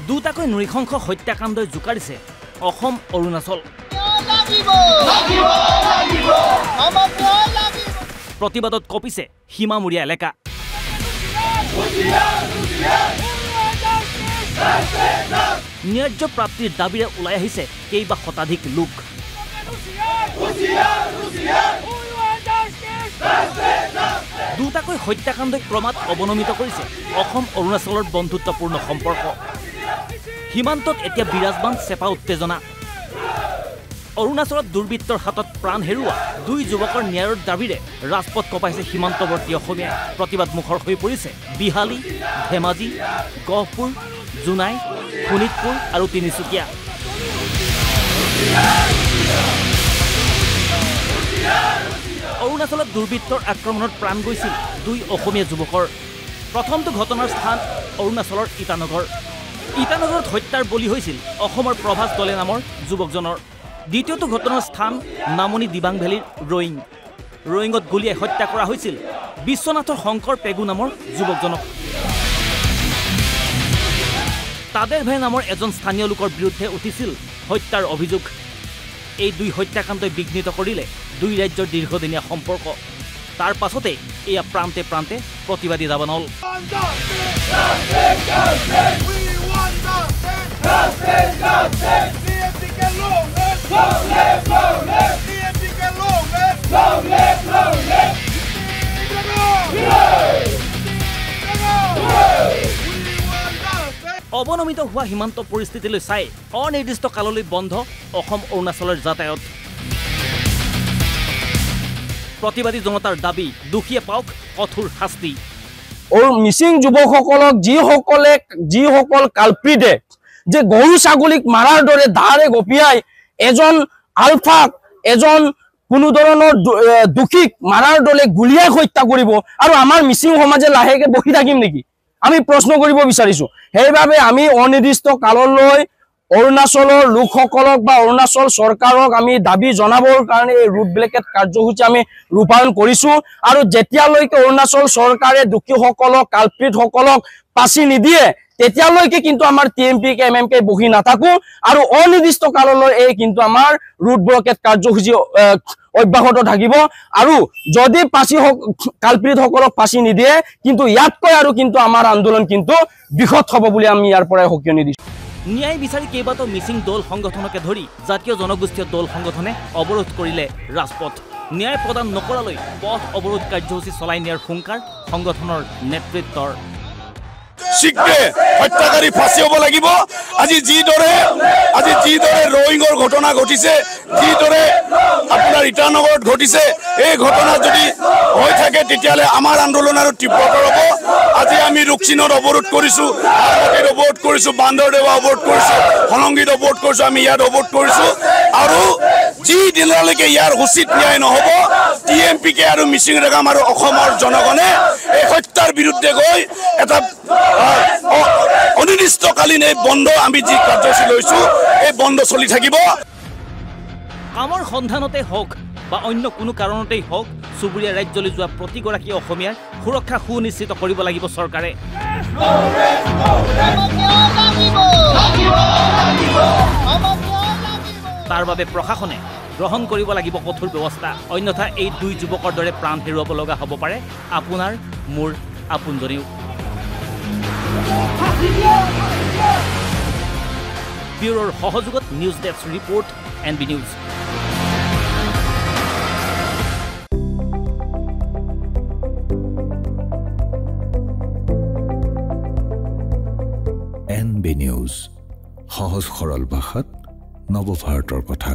দুটাকৈ নৃশংস হত্যাকাণ্ডই জোকাৰিছে অসম অৰুণাচল। প্ৰতিবাদত কঁপিছে সীমামূৰীয়া এলেকা। ন্যায্য প্ৰাপ্তিৰ দাবীৰে ওলাই আহিছে কেইবা শতাধিক লোক। দুটাকৈ হত্যাকাণ্ডই ক্ৰমাৎ অৱনমিত কৰিছে অসম অৰুণাচলৰ বন্ধুত্বপূৰ্ণ সম্পৰ্ক। সীমান্তত এতিয়া বিৰাজমান চেপা উত্তেজনা। অৰুণাচলত দুৰ্বৃত্তৰ হাতত প্ৰাণ হেৰুওৱা দুই যুৱকৰ ন্যায়ৰ দাবীৰে ৰাজপথ কঁপাইছে সীমান্তৱৰ্তী অসমীয়াই। প্ৰতিবাদমুখৰ হৈ পৰিছে বিহালী, ধেমাজি, গহপুৰ, জোনাই, শোণিতপুৰ আৰু তিনিচুকীয়া। অৰুণাচলত দুৰ্বৃত্তৰ আক্ৰমণত প্ৰাণ গৈছিল দুই অসমীয়া যুৱকৰ। প্ৰথমটো ঘটনাৰ স্থান অৰুণাচলৰ ইটানগৰ। ইটানগৰত হত্যাৰ বলি হৈছিল অসমৰ প্ৰভাস দলে নামৰ যুৱকজনৰ। দ্বিতীয়টো ঘটনাৰ স্থান নামনি দিবাং ভেলীৰ ৰয়িঙত গুলীয়াই হত্যা কৰা হৈছিল বিশ্বনাথৰ শংকৰ পেগু নামৰ যুৱকজনক। তাদেৰ ভাই নামৰ এজন স্থানীয় লোকৰ বিৰুদ্ধে উঠিছিল হত্যাৰ অভিযোগ। এই দুই হত্যাকাণ্ডই বিঘ্নিত কৰিলে দুই ৰাজ্যৰ দীৰ্ঘদিনীয়া সম্পৰ্ক। তাৰ পাছতে এয়া প্ৰান্তে প্ৰান্তে প্ৰতিবাদী দাবানল। অৱনমিত হোৱা সীমান্ত পৰিস্থিতিলৈ চাই অনিৰ্দিষ্ট কাললৈ বন্ধ অসম অৰুণাচলৰ যাতায়াত। প্ৰতিবাদী জনতাৰ দাবী দোষীয়ে পাওক কঠোৰ শাস্তি। মিচিং যুৱকসকলক যিসকল কালপ্ৰিটে যে গৰু ছাগলীক মাৰাৰ দৰে ধাৰে গপিয়াই এজন আলফাক এজন কোনো ধৰণৰ দোষীক মাৰাৰ দৰে গুলিয়াই হত্যা কৰিব আৰু আমাৰ মিচিং সমাজে লাহেকে বহি থাকিম নেকি? আমি প্ৰশ্ন কৰিব বিচাৰিছো। সেইবাবে আমি অনিৰ্দিষ্ট কাললৈ অৰুণাচলৰ লোকসকলক বা অৰুণাচল চৰকাৰক আমি দাবী জনাবৰ কাৰণে এই ৰুট ব্লেকেট কাৰ্যসূচী আমি ৰূপায়ণ কৰিছো। আৰু যেতিয়ালৈকে অৰুণাচল চৰকাৰে দোষীসকলক কালপ্ৰিটসকলক পাচি নিদিয়ে তেতিয়ালৈকে কিন্তু আমাৰ TMPK MMK বহি নাথাকো আৰু অনিৰ্দিষ্ট কাললৈ এই কিন্তু আমাৰ ৰুট ব্লেকেট কাৰ্যসূচী অব্যাহত থাকিব। আৰু যদি কালপ্ৰিটসকলক পাচি নিদিয়ে কিন্তু ইয়াতকৈ আৰু কিন্তু আমাৰ আন্দোলন কিন্তু বৃহৎ হ'ব বুলি আমি ইয়াৰ পৰাই সকিয়নি দিছো। ন্যায় বিচাৰি কেইবাটাও মিচিং দল সংগঠনকে ধৰি জাতীয় জনগোষ্ঠীয় দল সংগঠনে অৱৰোধ কৰিলে ৰাজপথ। ন্যায় প্ৰদান নকৰালৈ পথ অৱৰোধ কাৰ্যসূচী চলাই নিয়াৰ হুংকাৰ সংগঠনৰ নেতৃত্বৰ। শীঘ্ৰে হত্যাকাৰী ফাঁচি হ'ব লাগিব। আজি যিদৰে ৰয়িঙৰ ঘটনা ঘটিছে, যিদৰে আপোনাৰ ইটানগৰত ঘটিছে, এই ঘটনা যদি হৈ থাকে তেতিয়াহ'লে আমাৰ আন্দোলন আৰু তীব্ৰতৰ হ'ব। আজি আমি ৰুকচিনত অৱৰোধ কৰিছোঁ, আৰমতিত অৱৰোধ কৰিছোঁ, বান্দৰদেৱা অৱৰোধ কৰিছোঁ, হলংগীত অৱৰোধ কৰিছোঁ, আমি ইয়াত অৱৰোধ কৰিছোঁ। আৰু যি দিনলৈকে ইয়াৰ উচিত ন্যায় নহ'ব TMPK আৰু মিচিং ৰেগাম আৰু অসমৰ জনগণে এই হত্যাৰ বিৰুদ্ধে গৈ এটা অনিৰ্দিষ্টকালীন এই বন্ধ আমি যি কাৰ্যসূচী লৈছোঁ এই বন্ধ চলি থাকিব। কামৰ সন্ধানতে হওক বা অন্য কোনো কাৰণতেই হওক চুবুৰীয়া ৰাজ্যলৈ যোৱা প্ৰতিগৰাকী অসমীয়াৰ সুৰক্ষা সুনিশ্চিত কৰিব লাগিব চৰকাৰে। তাৰ বাবে প্ৰশাসনে গ্ৰহণ কৰিব লাগিব কঠোৰ ব্যৱস্থা। অন্যথা এই দুই যুৱকৰ দৰে প্ৰাণ হেৰুৱাব লগা হ'ব পাৰে আপোনাৰ মোৰ আপোনজনেও। ব্যুৰোৰ সহযোগত news desk report NB news. NB news, সহজ সৰল ভাষাত নৱভাৰতৰ কথা।